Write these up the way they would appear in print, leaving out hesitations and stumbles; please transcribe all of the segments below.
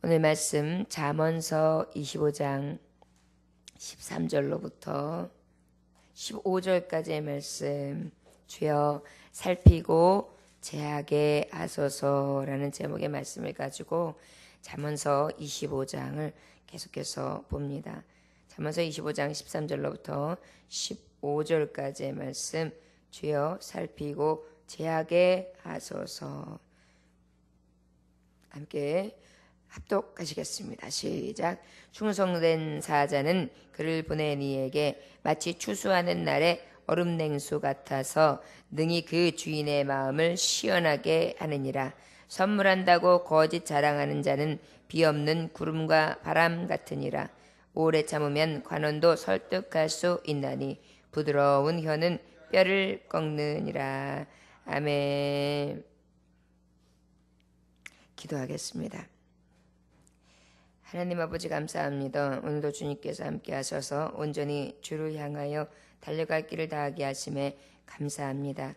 오늘 말씀 잠언서 25장 13절로부터 15절까지의 말씀, 주여 살피고 제하게 하소서라는 제목의 말씀을 가지고 잠언서 25장을 계속해서 봅니다. 잠언서 25장 13절로부터 15절까지의 말씀, 주여 살피고 제하게 하소서. 함께 합독하시겠습니다. 시작. 충성된 사자는 그를 보낸 이에게 마치 추수하는 날에 얼음 냉수 같아서 능히 그 주인의 마음을 시원하게 하느니라. 선물한다고 거짓 자랑하는 자는 비 없는 구름과 바람 같으니라. 오래 참으면 관원도 설득할 수 있나니 부드러운 혀는 뼈를 꺾느니라. 아멘. 기도하겠습니다. 하나님 아버지 감사합니다. 오늘도 주님께서 함께 하셔서 온전히 주를 향하여 달려갈 길을 다하게 하심에 감사합니다.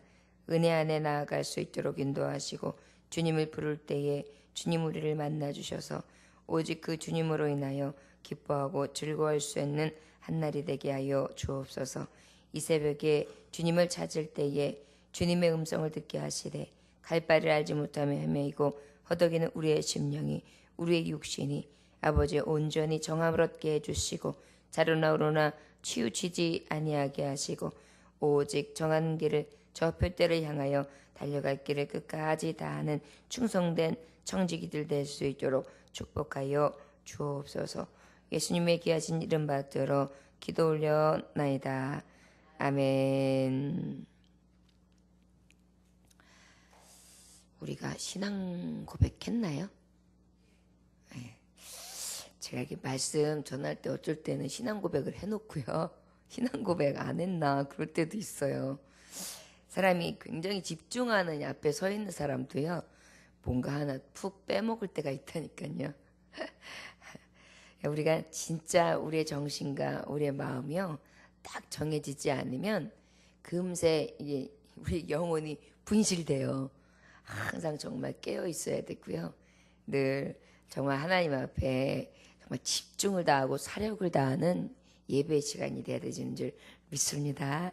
은혜 안에 나아갈 수 있도록 인도하시고 주님을 부를 때에 주님 우리를 만나 주셔서 오직 그 주님으로 인하여 기뻐하고 즐거워할 수 있는 한날이 되게 하여 주옵소서. 이 새벽에 주님을 찾을 때에 주님의 음성을 듣게 하시되 갈 바를 알지 못하며 헤매이고 허덕이는 우리의 심령이 우리의 육신이 아버지 온전히 정함을 얻게 해주시고 자로나 우로나 치우치지 아니하게 하시고 오직 정한 길을 저 표대를 향하여 달려갈 길을 끝까지 다하는 충성된 청지기들 될 수 있도록 축복하여 주옵소서. 예수님의 귀하신 이름 받들어 기도 올려나이다. 아멘. 우리가 신앙 고백했나요? 제가 이렇게 말씀 전할 때 어쩔 때는 신앙 고백을 해놓고요. 신앙 고백 안 했나 그럴 때도 있어요. 사람이 굉장히 집중하는 앞에 서 있는 사람도요. 뭔가 하나 푹 빼먹을 때가 있다니까요. 우리가 진짜 우리의 정신과 우리의 마음이요. 딱 정해지지 않으면 금세 이게 우리 영혼이 분실돼요. 항상 정말 깨어 있어야 되고요. 늘 정말 하나님 앞에 정말 집중을 다하고 사력을 다하는 예배 시간이 되어야 되는 줄 믿습니다.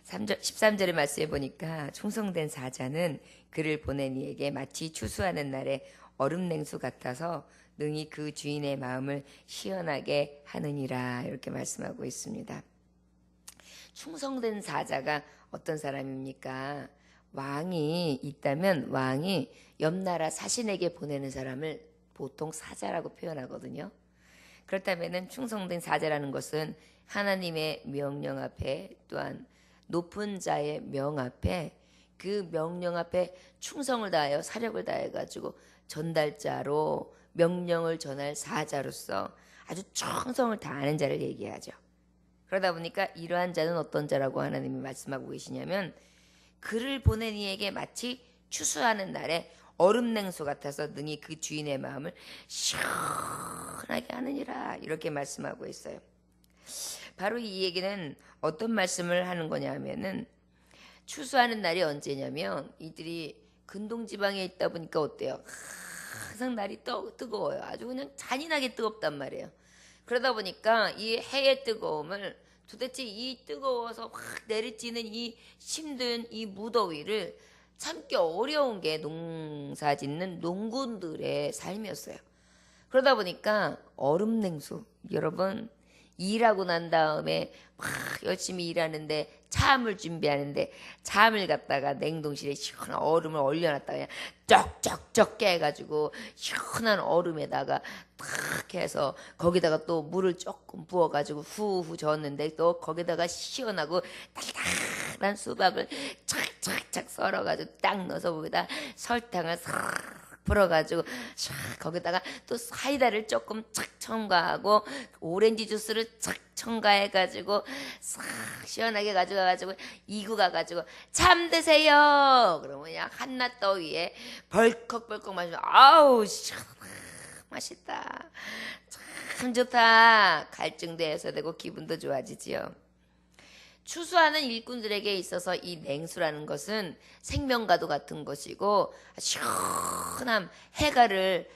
13절의 말씀에 보니까 충성된 사자는 그를 보낸 이에게 마치 추수하는 날에 얼음 냉수 같아서 능히 그 주인의 마음을 시원하게 하느니라 이렇게 말씀하고 있습니다. 충성된 사자가 어떤 사람입니까? 왕이 있다면 왕이 옆나라 사신에게 보내는 사람을 보통 사자라고 표현하거든요. 그렇다면 충성된 사자라는 것은 하나님의 명령 앞에 또한 높은 자의 명 앞에 그 명령 앞에 충성을 다하여 사력을 다해 가지고 전달자로 명령을 전할 사자로서 아주 충성을 다하는 자를 얘기하죠. 그러다 보니까 이러한 자는 어떤 자라고 하나님이 말씀하고 계시냐면 그를 보낸 이에게 마치 추수하는 날에 얼음 냉수 같아서 능히 그 주인의 마음을 시원하게 하느니라 이렇게 말씀하고 있어요. 바로 이 얘기는 어떤 말씀을 하는 거냐 하면은 추수하는 날이 언제냐면 이들이 근동지방에 있다 보니까 어때요? 항상 날이 뜨거워요. 아주 그냥 잔인하게 뜨겁단 말이에요. 그러다 보니까 이 해의 뜨거움을 도대체 이 뜨거워서 확 내리쬐는 이 힘든 이 무더위를 참기 어려운 게 농사 짓는 농군들의 삶이었어요. 그러다 보니까 얼음 냉수, 여러분 일하고 난 다음에 막 열심히 일하는데 참을 준비하는데 참을 갖다가 냉동실에 시원한 얼음을 얼려놨다가 그냥 쩍쩍쩍 깨가지고 시원한 얼음에다가 탁 해서 거기다가 또 물을 조금 부어가지고 후후 저었는데 또 거기다가 시원하고 달달한 수박을 착착착 썰어가지고 딱 넣어서 거기다 설탕을 싹 불어가지고 거기다가 또 사이다를 조금 착 첨가하고 오렌지 주스를 착 첨가해가지고 싹 시원하게 가져가가지고 이구 가가지고 참 드세요. 그러면 그냥 한낮 더위에 벌컥벌컥 마시면 아우 맛있다. 참 좋다. 갈증도 해소되고 기분도 좋아지지요. 추수하는 일꾼들에게 있어서 이 냉수라는 것은 생명과도 같은 것이고 시원함, 해가를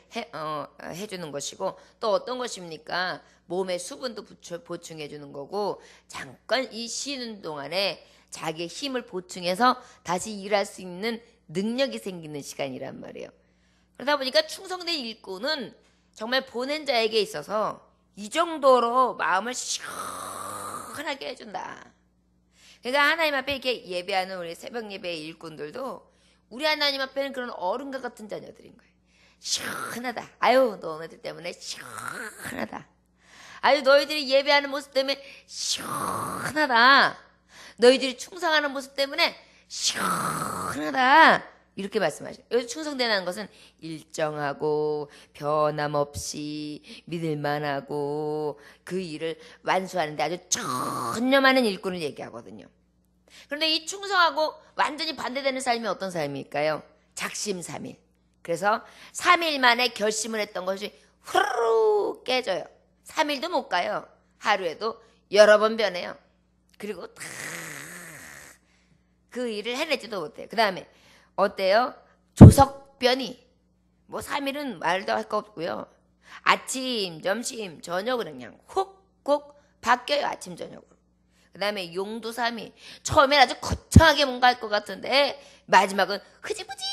해주는 것이고 또 어떤 것입니까? 몸의 수분도 보충해주는 거고 잠깐 이 쉬는 동안에 자기의 힘을 보충해서 다시 일할 수 있는 능력이 생기는 시간이란 말이에요. 그러다 보니까 충성된 일꾼은 정말 보낸 자에게 있어서 이 정도로 마음을 시원하게 해준다. 그러니까 하나님 앞에 이렇게 예배하는 우리 새벽 예배의 일꾼들도 우리 하나님 앞에는 그런 어른과 같은 자녀들인 거예요. 시원하다. 아유 너네들 때문에 시원하다. 아유 너희들이 예배하는 모습 때문에 시원하다. 너희들이 충성하는 모습 때문에 시원하다. 이렇게 말씀하셔요. 여기서 충성되는 것은 일정하고 변함없이 믿을만하고 그 일을 완수하는데 아주 전념하는 일꾼을 얘기하거든요. 그런데 이 충성하고 완전히 반대되는 삶이 어떤 삶일까요? 작심삼일. 그래서 3일 만에 결심을 했던 것이 후루룩 깨져요. 3일도 못 가요. 하루에도 여러 번 변해요. 그리고 다 그 일을 해내지도 못해요. 그 다음에 어때요? 조석변이 뭐 3일은 말도 할 거 없고요. 아침, 점심, 저녁으로 그냥 훅훅 바뀌어요. 아침, 저녁으로. 그 다음에 용두삼이 처음엔 아주 거창하게 뭔가 할 것 같은데 마지막은 흐지부지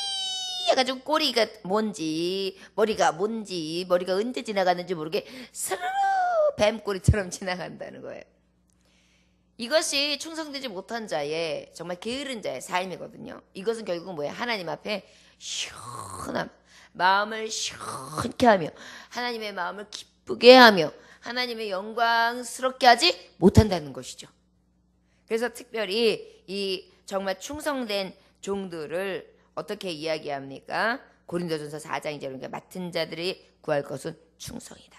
해가지고 꼬리가 뭔지 머리가 언제 지나가는지 모르게 스르르 뱀꼬리처럼 지나간다는 거예요. 이것이 충성되지 못한 자의 정말 게으른 자의 삶이거든요. 이것은 결국 뭐예요? 하나님 앞에 시원함, 마음을 시원케 하며 하나님의 마음을 기쁘게 하며 하나님의 영광스럽게 하지 못한다는 것이죠. 그래서 특별히 이 정말 충성된 종들을 어떻게 이야기합니까? 고린도전서 4장 2절 그러니까 맡은 자들이 구할 것은 충성이다.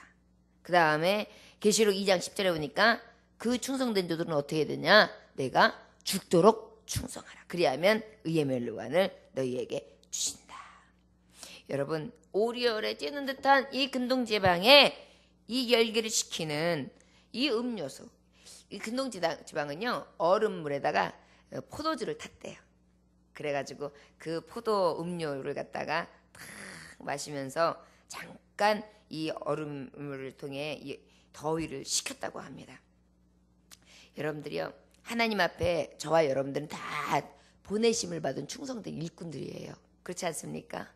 그 다음에 계시록 2장 10절에 보니까 그 충성된 자들은 어떻게 해야 되냐? 내가 죽도록 충성하라. 그리하면 의의 멸류관을 너희에게 주신다. 여러분 오리열에 찌는 듯한 이 근동지방에 이 열기를 식히는 이 음료수. 이 근동지방은요 얼음물에다가 포도주를 탔대요. 그래가지고 그 포도 음료를 갖다가 탁 마시면서 잠깐 이 얼음물을 통해 이 더위를 식혔다고 합니다. 여러분들이요 하나님 앞에 저와 여러분들은 다 보내심을 받은 충성된 일꾼들이에요. 그렇지 않습니까?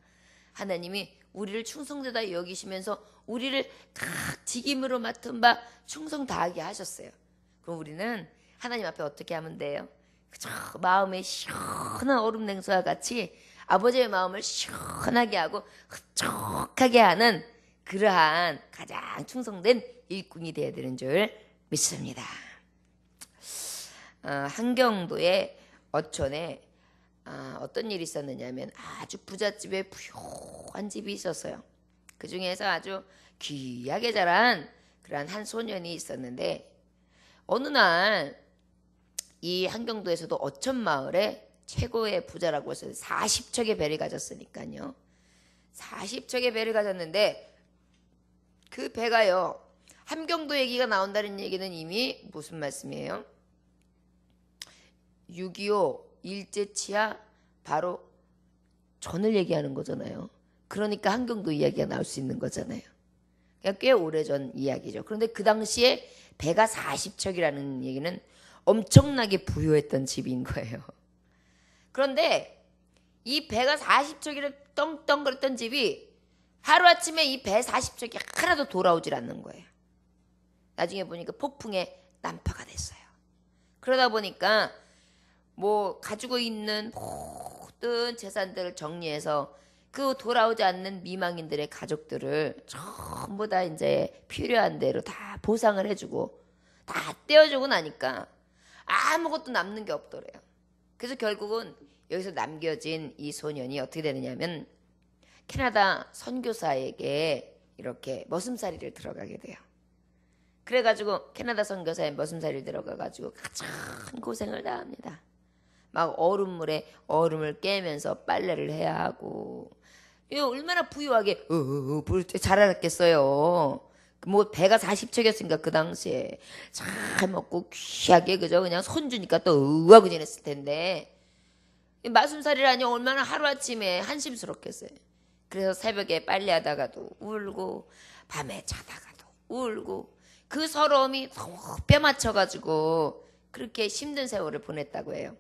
하나님이 우리를 충성되다 여기시면서 우리를 각 직임으로 맡은 바 충성 다하게 하셨어요. 그럼 우리는 하나님 앞에 어떻게 하면 돼요? 그저 마음에 시원한 얼음 냉수와 같이 아버지의 마음을 시원하게 하고 흡족하게 하는 그러한 가장 충성된 일꾼이 되어야 되는 줄 믿습니다. 한경도의 어촌에 어떤 일이 있었느냐면 아주 부잣집에 부유한 집이 있었어요. 그 중에서 아주 귀하게 자란 그러한 한 소년이 있었는데 어느 날 이 한경도에서도 어촌 마을에 최고의 부자라고 해서 40척의 배를 가졌으니까요. 40척의 배를 가졌는데 그 배가요. 함경도 얘기가 나온다는 얘기는 이미 무슨 말씀이에요? 6.25 일제치하 바로 전을 얘기하는 거잖아요. 그러니까 함경도 이야기가 나올 수 있는 거잖아요. 그러니까 꽤 오래전 이야기죠. 그런데 그 당시에 배가 40척이라는 얘기는 엄청나게 부유했던 집인 거예요. 그런데 이 배가 40척이라 떵떵거렸던 집이 하루아침에 이 배 40척이 하나도 돌아오질 않는 거예요. 나중에 보니까 폭풍에 난파가 됐어요. 그러다 보니까 뭐 가지고 있는 모든 재산들을 정리해서 그 돌아오지 않는 미망인들의 가족들을 전부 다 이제 필요한 대로 다 보상을 해주고 다 떼어주고 나니까 아무것도 남는 게 없더래요. 그래서 결국은 여기서 남겨진 이 소년이 어떻게 되느냐면 캐나다 선교사에게 이렇게 머슴살이를 들어가게 돼요. 그래가지고 캐나다 선교사에 머슴살이를 들어가가지고 가장 고생을 다 합니다. 막 얼음물에 얼음을 깨면서 빨래를 해야 하고 이거 얼마나 부유하게 자라났겠어요. 뭐 배가 40척이었으니까 그 당시에 잘 먹고 귀하게 그저 그냥 손주니까 또 의하고 지냈을 텐데 마순살이라니 얼마나 하루아침에 한심스럽겠어요. 그래서 새벽에 빨래하다가도 울고 밤에 자다가도 울고 그 서러움이 뼈 맞춰가지고 그렇게 힘든 세월을 보냈다고 해요.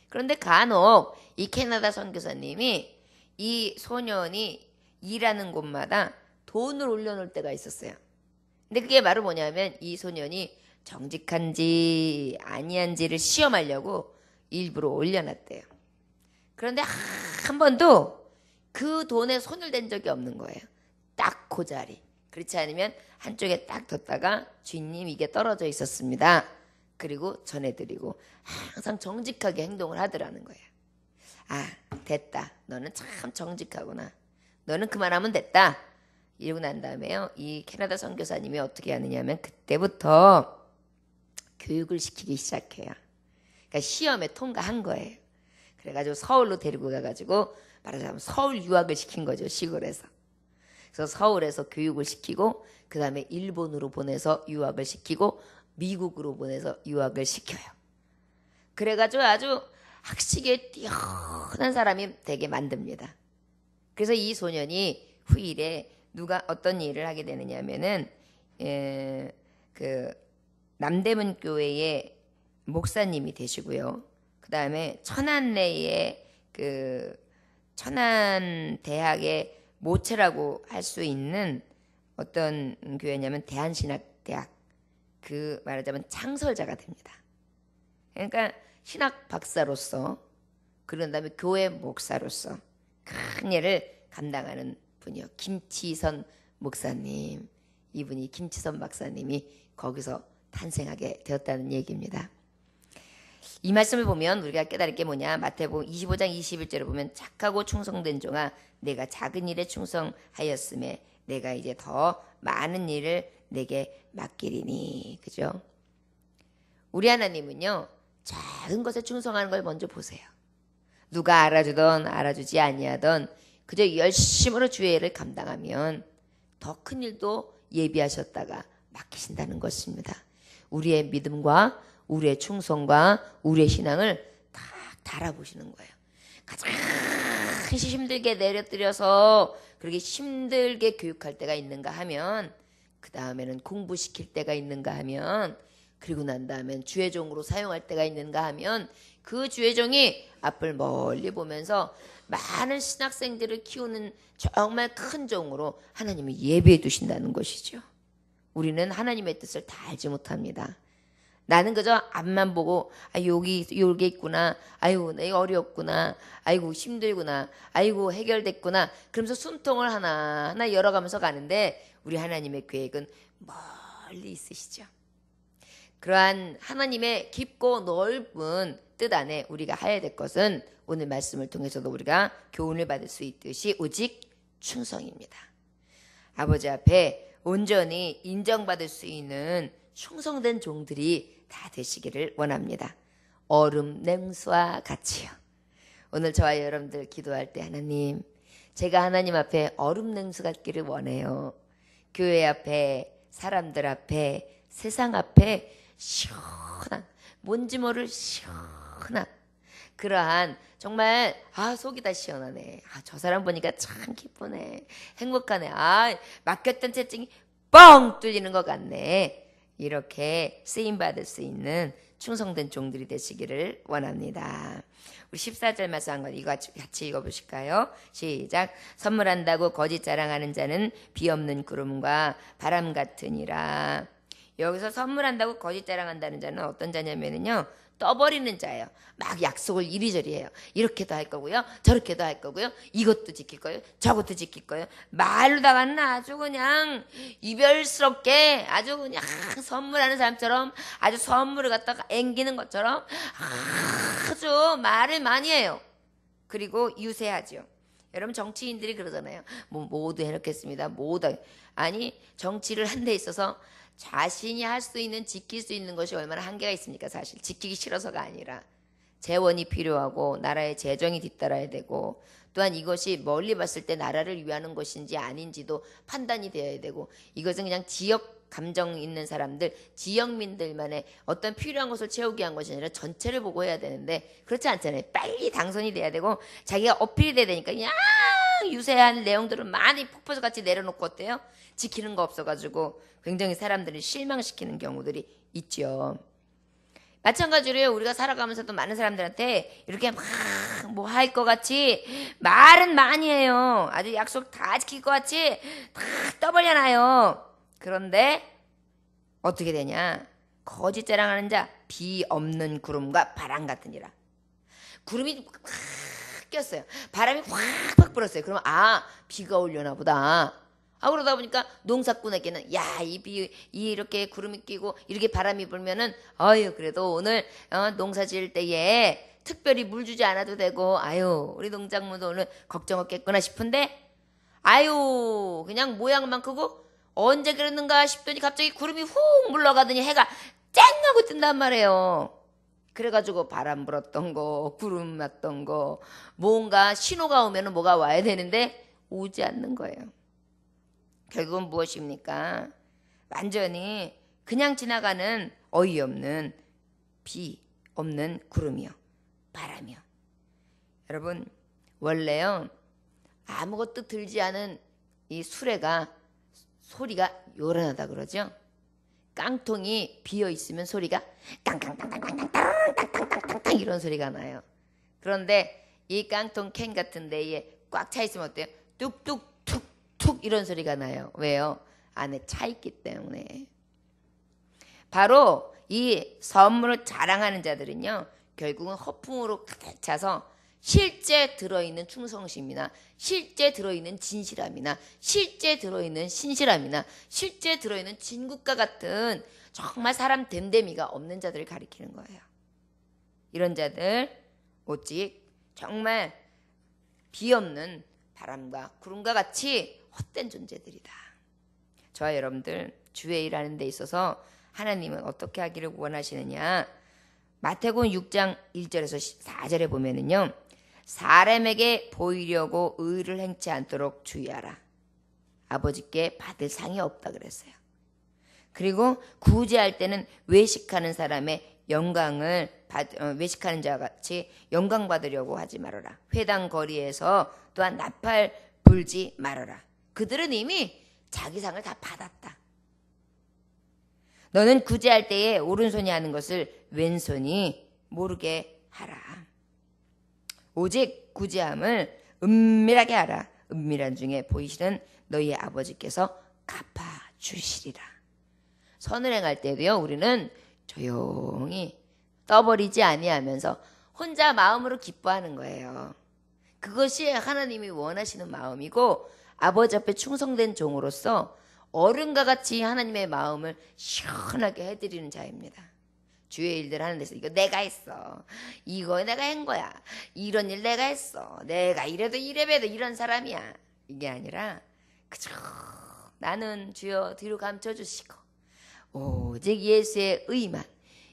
그런데 간혹 이 캐나다 선교사님이 이 소년이 일하는 곳마다 돈을 올려놓을 때가 있었어요. 근데 그게 바로 뭐냐면 이 소년이 정직한지 아니한지를 시험하려고 일부러 올려놨대요. 그런데 한 번도 그 돈에 손을 댄 적이 없는 거예요. 딱 그 자리. 그렇지 않으면 한쪽에 딱 뒀다가 주인님 이게 떨어져 있었습니다. 그리고 전해드리고 항상 정직하게 행동을 하더라는 거예요. 아, 됐다. 너는 참 정직하구나. 너는 그만하면 됐다. 이러고 난 다음에요. 이 캐나다 선교사님이 어떻게 하느냐면 그때부터 교육을 시키기 시작해요. 그러니까 시험에 통과한 거예요. 그래가지고 서울로 데리고 가가지고 말하자면 서울 유학을 시킨 거죠. 시골에서. 그래서 서울에서 교육을 시키고 그 다음에 일본으로 보내서 유학을 시키고 미국으로 보내서 유학을 시켜요. 그래가지고 아주 학식에 뛰어난 사람이 되게 만듭니다. 그래서 이 소년이 후일에 누가 어떤 일을 하게 되느냐면은 그 남대문 교회의 목사님이 되시고요. 그 다음에 천안내의 그 천안 대학의 모체라고 할 수 있는 어떤 교회냐면 대한신학대학 그 말하자면 창설자가 됩니다. 그러니까 신학 박사로서 그런 다음에 교회 목사로서 큰 일을 감당하는 분이요. 김치선 목사님. 이분이 김치선 박사님이 거기서 탄생하게 되었다는 얘기입니다. 이 말씀을 보면 우리가 깨달을 게 뭐냐. 마태복음 25장 21절을 보면 착하고 충성된 종아 내가 작은 일에 충성하였음에 내가 이제 더 많은 일을 내게 맡기리니. 그죠? 우리 하나님은요. 작은 것에 충성하는 걸 먼저 보세요. 누가 알아주던 알아주지 아니하던 그저 열심으로 주의 일을 감당하면 더 큰 일도 예비하셨다가 맡기신다는 것입니다. 우리의 믿음과 우리의 충성과 우리의 신앙을 딱 달아보시는 거예요. 가장 힘들게 내려뜨려서 그렇게 힘들게 교육할 때가 있는가 하면 그 다음에는 공부시킬 때가 있는가 하면 그리고 난 다음엔 주의종으로 사용할 때가 있는가 하면 그 주의종이 앞을 멀리 보면서 많은 신학생들을 키우는 정말 큰 종으로 하나님이 예비해 두신다는 것이죠. 우리는 하나님의 뜻을 다 알지 못합니다. 나는 그저 앞만 보고 여기 요게 있구나. 아이고 내가 어렵구나. 아이고 힘들구나. 아이고 해결됐구나. 그러면서 숨통을 하나하나 열어가면서 가는데 우리 하나님의 계획은 멀리 있으시죠. 그러한 하나님의 깊고 넓은 뜻 안에 우리가 해야 될 것은 오늘 말씀을 통해서도 우리가 교훈을 받을 수 있듯이 오직 충성입니다. 아버지 앞에 온전히 인정받을 수 있는 충성된 종들이 다 되시기를 원합니다. 얼음 냉수와 같이요. 오늘 저와 여러분들 기도할 때 하나님, 제가 하나님 앞에 얼음 냉수 같기를 원해요. 교회 앞에, 사람들 앞에, 세상 앞에 시원한, 뭔지 모를 시원한 그러한 정말 속이 다 시원하네. 저 사람 보니까 참 기쁘네. 행복하네. 맡겼던 채증이 뻥 뚫리는 것 같네. 이렇게 쓰임받을 수 있는 충성된 종들이 되시기를 원합니다. 우리 14절 말씀 한 건 이거 같이 읽어보실까요? 시작. 선물한다고 거짓 자랑하는 자는 비 없는 구름과 바람 같으니라. 여기서 선물한다고 거짓 자랑한다는 자는 어떤 자냐면요. 떠버리는 자예요. 막 약속을 이리저리 해요. 이렇게도 할 거고요. 저렇게도 할 거고요. 이것도 지킬 거예요. 저것도 지킬 거예요. 말로다가는 아주 그냥 이별스럽게 아주 그냥 선물하는 사람처럼 아주 선물을 갖다가 앵기는 것처럼 아주 말을 많이 해요. 그리고 유세하죠. 여러분 정치인들이 그러잖아요. 모두 해놓겠습니다. 모두. 아니 정치를 한 데 있어서 자신이 할 수 있는 지킬 수 있는 것이 얼마나 한계가 있습니까? 사실 지키기 싫어서가 아니라 재원이 필요하고 나라의 재정이 뒤따라야 되고 또한 이것이 멀리 봤을 때 나라를 위하는 것인지 아닌지도 판단이 되어야 되고, 이것은 그냥 지역 감정 있는 사람들, 지역민들만의 어떤 필요한 것을 채우기 위한 것이 아니라 전체를 보고 해야 되는데 그렇지 않잖아요. 빨리 당선이 돼야 되고 자기가 어필이 돼야 되니까 그냥 유세한 내용들을 많이 폭포수같이 내려놓고 어때요? 지키는 거 없어가지고 굉장히 사람들을 실망시키는 경우들이 있죠. 마찬가지로 우리가 살아가면서도 많은 사람들한테 이렇게 막 뭐 할 것 같이 말은 많이 해요. 아주 약속 다 지킬 것 같이 다 떠벌려놔요. 그런데 어떻게 되냐? 거짓 자랑하는 자, 비 없는 구름과 바람 같으니라. 구름이 확 꼈어요. 바람이 확 불었어요. 그러면 비가 오려나 보다. 그러다 보니까 농사꾼에게는 이렇게 구름이 끼고 이렇게 바람이 불면은 그래도 오늘 농사 지을 때에 특별히 물 주지 않아도 되고 우리 농작물도 오늘 걱정 없겠구나 싶은데 그냥 모양만 크고 언제 그랬는가 싶더니 갑자기 구름이 훅 물러가더니 해가 쨍 하고 뜬단 말이에요. 그래가지고 바람 불었던 거, 구름 났던 거, 뭔가 신호가 오면은 뭐가 와야 되는데 오지 않는 거예요. 결국은 무엇입니까? 완전히 그냥 지나가는 어이없는 비 없는 구름이요, 바람이요. 여러분, 원래요 아무것도 들지 않은 이 수레가 소리가 요란하다 그러죠. 깡통이 비어 있으면 소리가 땅땅땅땅땅땅땅땅땅땅땅 이런 소리가 나요. 그런데 이 깡통 캔 같은 데에 꽉 차 있으면 어때요? 뚝뚝 툭툭 이런 소리가 나요. 왜요? 안에 차 있기 때문에. 바로 이 선물을 자랑하는 자들은요, 결국은 허풍으로 가득 차서 실제 들어있는 충성심이나 실제 들어있는 진실함이나 실제 들어있는 신실함이나 실제 들어있는 진국과 같은 정말 사람 됨됨이가 없는 자들을 가리키는 거예요. 이런 자들 오직 정말 비 없는 바람과 구름과 같이 헛된 존재들이다. 저와 여러분들 주의 일하는 데 있어서 하나님은 어떻게 하기를 원하시느냐? 마태복음 6장 1절에서 4절에 보면은요, 사람에게 보이려고 의를 행치 않도록 주의하라. 아버지께 받을 상이 없다 그랬어요. 그리고 구제할 때는 외식하는 사람의 외식하는 자 같이 영광 받으려고 하지 말아라. 회당 거리에서 또한 나팔 불지 말아라. 그들은 이미 자기 상을 다 받았다. 너는 구제할 때에 오른손이 하는 것을 왼손이 모르게 하라. 오직 구제함을 은밀하게 하라. 은밀한 중에 보이시는 너희 아버지께서 갚아주시리라. 선을 행할 때도요, 우리는 조용히 떠버리지 아니하면서 혼자 마음으로 기뻐하는 거예요. 그것이 하나님이 원하시는 마음이고, 아버지 앞에 충성된 종으로서 어른과 같이 하나님의 마음을 시원하게 해드리는 자입니다. 주의 일들 하는 데서 이거 내가 했어, 이거 내가 한 거야, 이런 일 내가 했어, 내가 이래도 이래봬도 이런 사람이야, 이게 아니라 그저 나는 주여 뒤로 감춰주시고 오직 예수의 의만,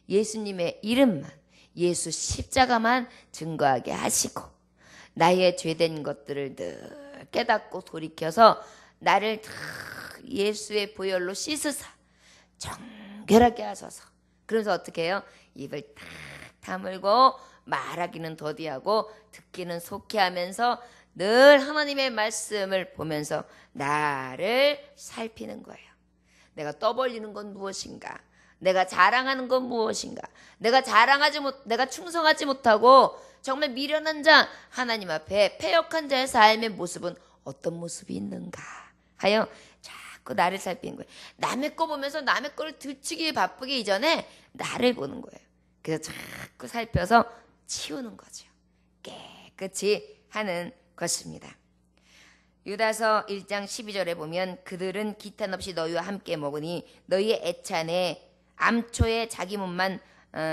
예수님의 이름만, 예수 십자가만 증거하게 하시고 나의 죄된 것들을 늘 깨닫고 돌이켜서 나를 다 예수의 보혈로 씻으사 정결하게 하소서. 그래서 어떻게 해요? 입을 탁 다물고 말하기는 더디하고 듣기는 속히 하면서 늘 하나님의 말씀을 보면서 나를 살피는 거예요. 내가 떠벌리는 건 무엇인가? 내가 자랑하는 건 무엇인가? 내가 충성하지 못하고 정말 미련한 자, 하나님 앞에 패역한 자의 삶의 모습은 어떤 모습이 있는가 하여 자꾸 나를 살피는 거예요. 남의 거 보면서 남의 거를 들추기 바쁘기 이전에 나를 보는 거예요. 그래서 자꾸 살펴서 치우는 거죠. 깨끗이 하는 것입니다. 유다서 1장 12절에 보면 그들은 기탄 없이 너희와 함께 먹으니 너희의 애찬에 암초에 자기 몸만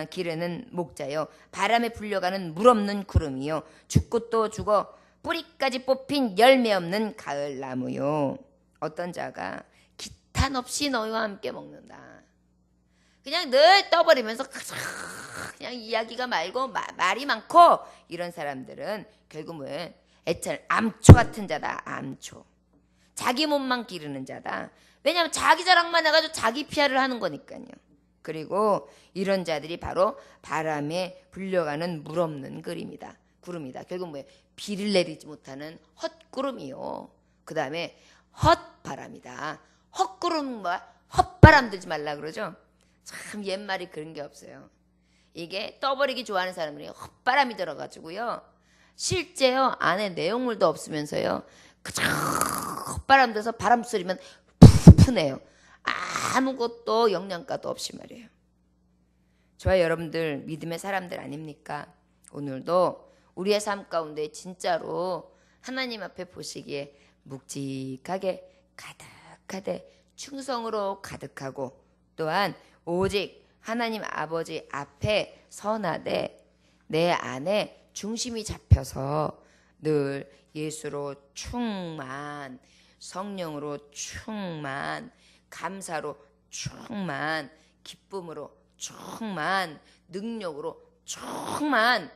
기르는 목자요, 바람에 불려가는 물 없는 구름이요, 죽고 또 죽어 뿌리까지 뽑힌 열매 없는 가을 나무요. 어떤 자가 기탄 없이 너희와 함께 먹는다. 그냥 늘 떠버리면서 그냥 이야기가 말고 말이 많고 이런 사람들은 결국은 애찬 암초 같은 자다. 암초. 자기 몸만 기르는 자다. 왜냐하면 자기 자랑만 해가지고 자기 피할을 하는 거니까요. 그리고 이런 자들이 바로 바람에 불려가는 물 없는 구름이다. 결국 뭐예요? 비를 내리지 못하는 헛구름이요. 그 다음에 헛바람이다. 헛구름 헛바람 들지 말라 그러죠. 참 옛말이 그런 게 없어요. 이게 떠버리기 좋아하는 사람들이 헛바람이 들어가지고요. 실제요 안에 내용물도 없으면서요. 그저 헛바람 들어서 바람 쏘리면 푸푸네요. 아무것도 영양가도 없이 말이에요. 저와 여러분들 믿음의 사람들 아닙니까? 오늘도 우리의 삶 가운데 진짜로 하나님 앞에 보시기에 묵직하게 가득하되 충성으로 가득하고 또한 오직 하나님 아버지 앞에 선하되 내 안에 중심이 잡혀서 늘 예수로 충만, 성령으로 충만, 감사로 충만, 기쁨으로 충만, 능력으로 충만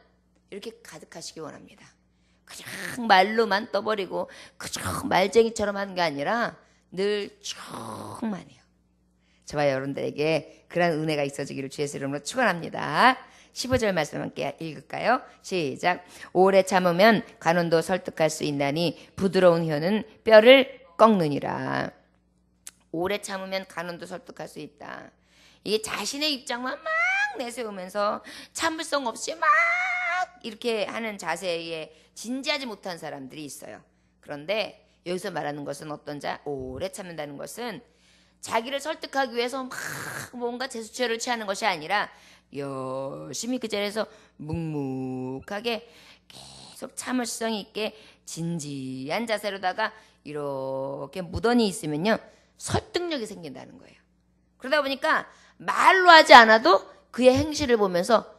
이렇게 가득하시기 원합니다. 그냥 말로만 떠버리고 그저 말쟁이처럼 하는 게 아니라 늘 충만해요. 저와 여러분들에게 그런 은혜가 있어지기를 주의 이름으로 축원합니다. 15절 말씀 함께 읽을까요? 시작. 오래 참으면 간원도 설득할 수 있나니 부드러운 혀는 뼈를 꺾느니라. 오래 참으면 간원도 설득할 수 있다. 이게 자신의 입장만 막 내세우면서 참을성 없이 막 이렇게 하는 자세에 진지하지 못한 사람들이 있어요. 그런데 여기서 말하는 것은 어떤 자? 오래 참는다는 것은 자기를 설득하기 위해서 막 뭔가 제스처를 취하는 것이 아니라 열심히 그 자리에서 묵묵하게 계속 참을성 있게 진지한 자세로다가 이렇게 무던히 있으면요 설득력이 생긴다는 거예요. 그러다 보니까 말로 하지 않아도 그의 행실을 보면서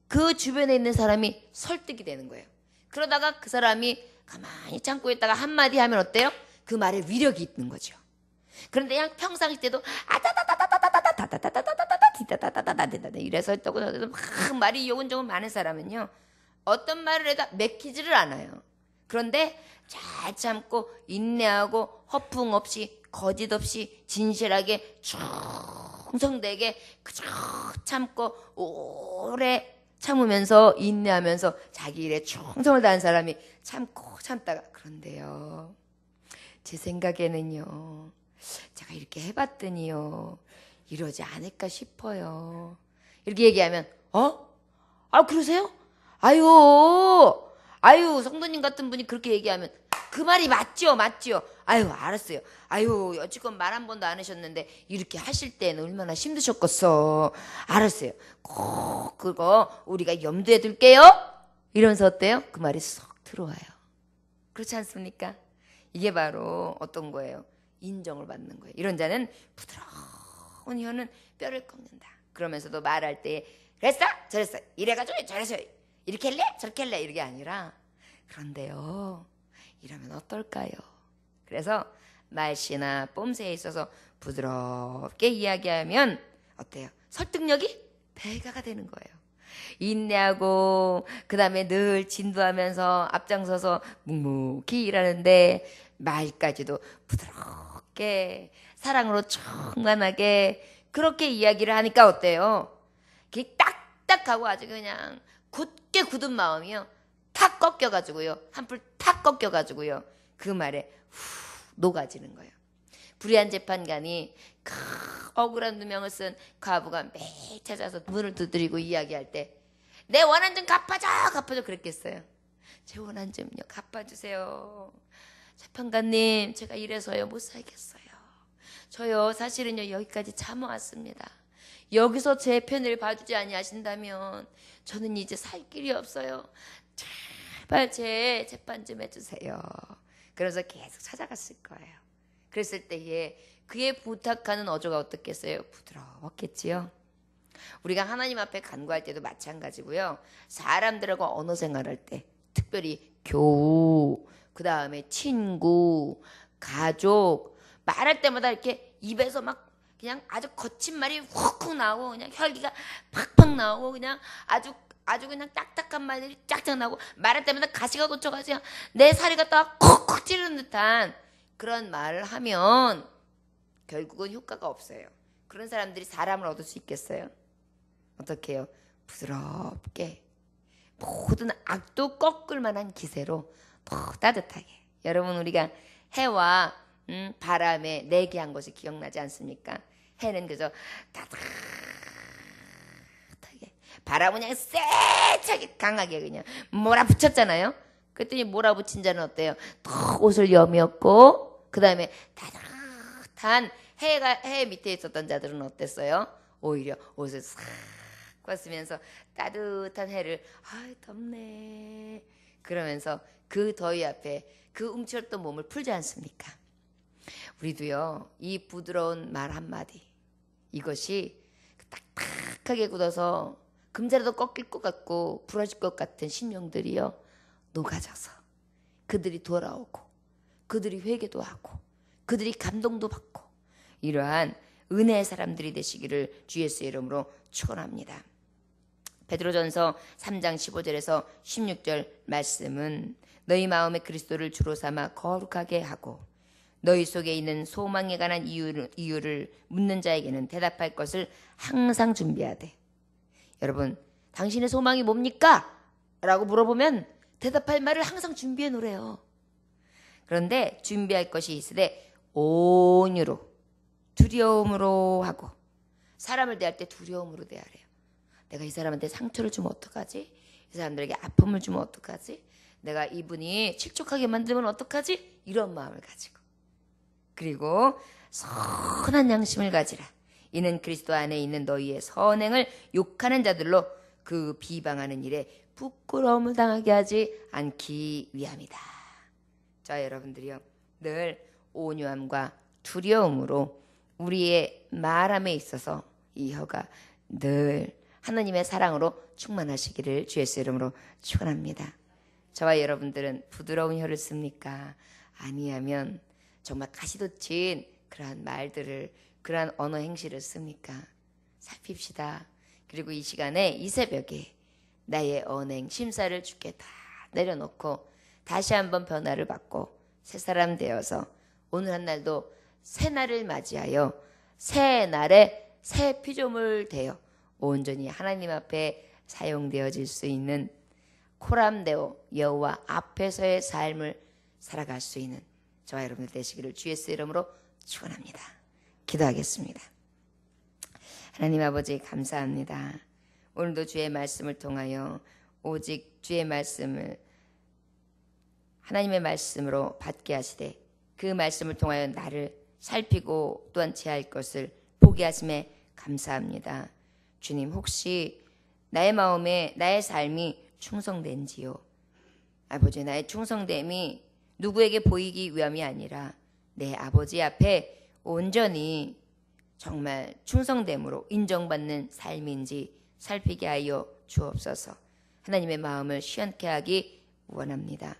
그 주변에 있는 사람이 설득이 되는 거예요. 그러다가 그 사람이 가만히 참고 있다가 한마디 하면 어때요? 그 말에 위력이 있는 거죠. 그런데 그냥 평상시 때도 이래서 했다고 막 말이 요근조근 많은 사람은요 어떤 말을 해도 맥히지를 않아요. 그런데 잘 참고 인내하고 허풍 없이 거짓 없이 진실하게 충성되게 그저 참고 오래 참으면서 인내하면서 자기 일에 충성을 다한 사람이 참고 참다가 그런데요 제 생각에는요 제가 이렇게 해봤더니요 이러지 않을까 싶어요. 이렇게 얘기하면 그러세요? 아유 성도님 같은 분이 그렇게 얘기하면 그 말이 맞죠. 알았어요. 여지껏 말 한 번도 안 하셨는데 이렇게 하실 때는 얼마나 힘드셨겠어. 알았어요. 꼭 그거 우리가 염두에 둘게요. 이러면서 어때요? 그 말이 쏙 들어와요. 그렇지 않습니까? 이게 바로 어떤 거예요? 인정을 받는 거예요. 이런 자는 부드러운 혀는 뼈를 꺾는다. 그러면서도 말할 때 그랬어? 저랬어? 이래가지고 저랬어? 이렇게 할래? 저렇게 할래? 이게 아니라 그런데요 이러면 어떨까요? 그래서 말씨나 뽐새에 있어서 부드럽게 이야기하면 어때요? 설득력이 배가가 되는 거예요. 인내하고 그 다음에 늘 진도하면서 앞장서서 묵묵히 일하는데 말까지도 부드럽게 사랑으로 충만하게 그렇게 이야기를 하니까 어때요? 그게 딱딱하고 아주 그냥 굳게 굳은 마음이요 탁 꺾여가지고요 한풀 탁 꺾여가지고요 그 말에 후 녹아지는 거예요. 불의한 재판관이 억울한 누명을 쓴 과부가 매일 찾아서 문을 두드리고 이야기할 때 내 원한 좀 갚아줘 그랬겠어요. 제 원한 좀요 갚아주세요. 재판관님 제가 이래서요 못 살겠어요. 저요 사실은요 여기까지 참아왔습니다. 여기서 제 편을 봐주지 아니하신다면 저는 이제 살 길이 없어요. 제발 제 재판 좀 해주세요. 그래서 계속 찾아갔을 거예요. 그랬을 때에 그의 부탁하는 어조가 어떻겠어요? 부드러웠겠지요. 우리가 하나님 앞에 간구할 때도 마찬가지고요. 사람들하고 언어 생활할 때 특별히 교우, 그 다음에 친구, 가족 말할 때마다 이렇게 입에서 막 그냥 아주 거친 말이 훅훅 나오고 그냥 혈기가 팍팍 나오고 그냥 아주 아주 그냥 딱딱한 말들이 짝짝 나고 말할 때마다 가시가 돋쳐가지고 내 살이 갖다가 콕콕 찌르는 듯한 그런 말을 하면 결국은 효과가 없어요. 그런 사람들이 사람을 얻을 수 있겠어요? 어떻게 해요? 부드럽게 모든 악도 꺾을 만한 기세로 더 따뜻하게. 여러분, 우리가 해와 바람에 내기한 것이 기억나지 않습니까? 해는 그저 따뜻하게, 바람은 그냥 세차게 강하게 그냥 몰아붙였잖아요. 그랬더니 몰아붙인 자는 어때요? 더 옷을 여미었고, 그 다음에 따뜻한 해 밑에 있었던 자들은 어땠어요? 오히려 옷을 싹 벗으면서 따뜻한 해를 덥네 그러면서 그 더위 앞에 그 움츠렸던 몸을 풀지 않습니까? 우리도요, 이 부드러운 말 한마디, 이것이 딱딱하게 굳어서 금자라도 꺾일 것 같고 부러질 것 같은 심령들이요, 녹아져서 그들이 돌아오고 그들이 회개도 하고 그들이 감동도 받고 이러한 은혜의 사람들이 되시기를 주 예수의 이름으로 축원합니다. 베드로전서 3장 15절에서 16절 말씀은 너희 마음에 그리스도를 주로 삼아 거룩하게 하고 너희 속에 있는 소망에 관한 이유를 묻는 자에게는 대답할 것을 항상 준비하되. 여러분, 당신의 소망이 뭡니까? 라고 물어보면 대답할 말을 항상 준비해 놓으래요. 그런데 준비할 것이 있으되 온유로 두려움으로 하고. 사람을 대할 때 두려움으로 대하래요. 내가 이 사람한테 상처를 주면 어떡하지? 이 사람들에게 아픔을 주면 어떡하지? 내가 이분이 실족하게 만들면 어떡하지? 이런 마음을 가지고. 그리고 선한 양심을 가지라. 이는 그리스도 안에 있는 너희의 선행을 욕하는 자들로 그 비방하는 일에 부끄러움을 당하게 하지 않기 위함이다. 자, 여러분들이요, 늘 온유함과 두려움으로 우리의 말함에 있어서 이 혀가 늘 하나님의 사랑으로 충만하시기를 주 예수 이름으로 축원합니다. 저와 여러분들은 부드러운 혀를 씁니까? 아니하면 정말 가시돋친 그러한 말들을, 그러한 언어 행실을 씁니까? 살핍시다. 그리고 이 시간에, 이 새벽에 나의 언행 심사를 주께 다 내려놓고 다시 한번 변화를 받고 새 사람 되어서 오늘 한 날도 새 날을 맞이하여 새 날에 새 피조물 되어 온전히 하나님 앞에 사용되어질 수 있는 코람데오 여호와 앞에서의 삶을 살아갈 수 있는 저와 여러분들 되시기를 주 예수 이름으로 축원합니다. 기도하겠습니다. 하나님 아버지, 감사합니다. 오늘도 주의 말씀을 통하여 오직 주의 말씀을 하나님의 말씀으로 받게 하시되 그 말씀을 통하여 나를 살피고 또한 제할 것을 보게 하심에 감사합니다. 주님, 혹시 나의 마음에 나의 삶이 충성된지요? 아버지, 나의 충성됨이 누구에게 보이기 위함이 아니라 내 아버지 앞에 온전히 정말 충성됨으로 인정받는 삶인지 살피게 하여 주옵소서. 하나님의 마음을 시원케 하기 원합니다.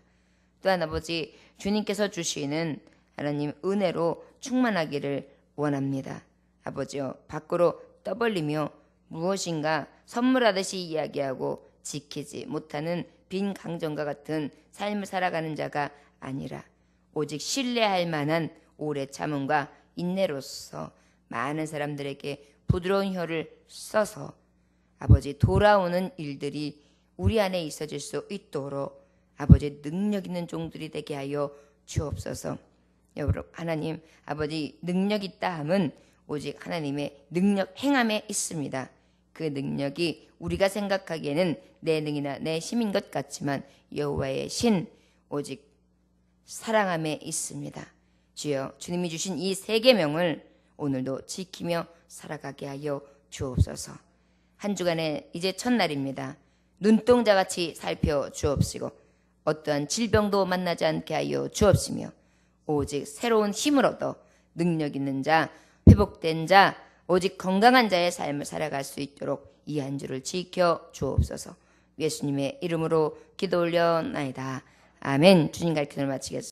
또한 아버지, 주님께서 주시는 하나님 은혜로 충만하기를 원합니다. 아버지여, 밖으로 떠벌리며 무엇인가 선물하듯이 이야기하고 지키지 못하는 빈 강정과 같은 삶을 살아가는 자가 아니라 오직 신뢰할 만한 오래 참음과 인내로서 많은 사람들에게 부드러운 혀를 써서 아버지 돌아오는 일들이 우리 안에 있어질 수 있도록 아버지 능력 있는 종들이 되게 하여 주옵소서. 여러분, 하나님 아버지, 능력 있다 함은 오직 하나님의 능력 행함에 있습니다. 그 능력이 우리가 생각하기에는 내 능이나 내 힘인 것 같지만 여호와의 신 오직 사랑함에 있습니다. 주여, 주님이 주신 이 세 계명을 오늘도 지키며 살아가게 하여 주옵소서. 한 주간에 이제 첫날입니다. 눈동자같이 살펴 주옵시고 어떠한 질병도 만나지 않게 하여 주옵시며 오직 새로운 힘을 얻어 능력 있는 자, 회복된 자, 오직 건강한 자의 삶을 살아갈 수 있도록 이 한 주를 지켜 주옵소서. 예수님의 이름으로 기도 올려나이다. 아멘. 주님 가르침을 마치겠습니다.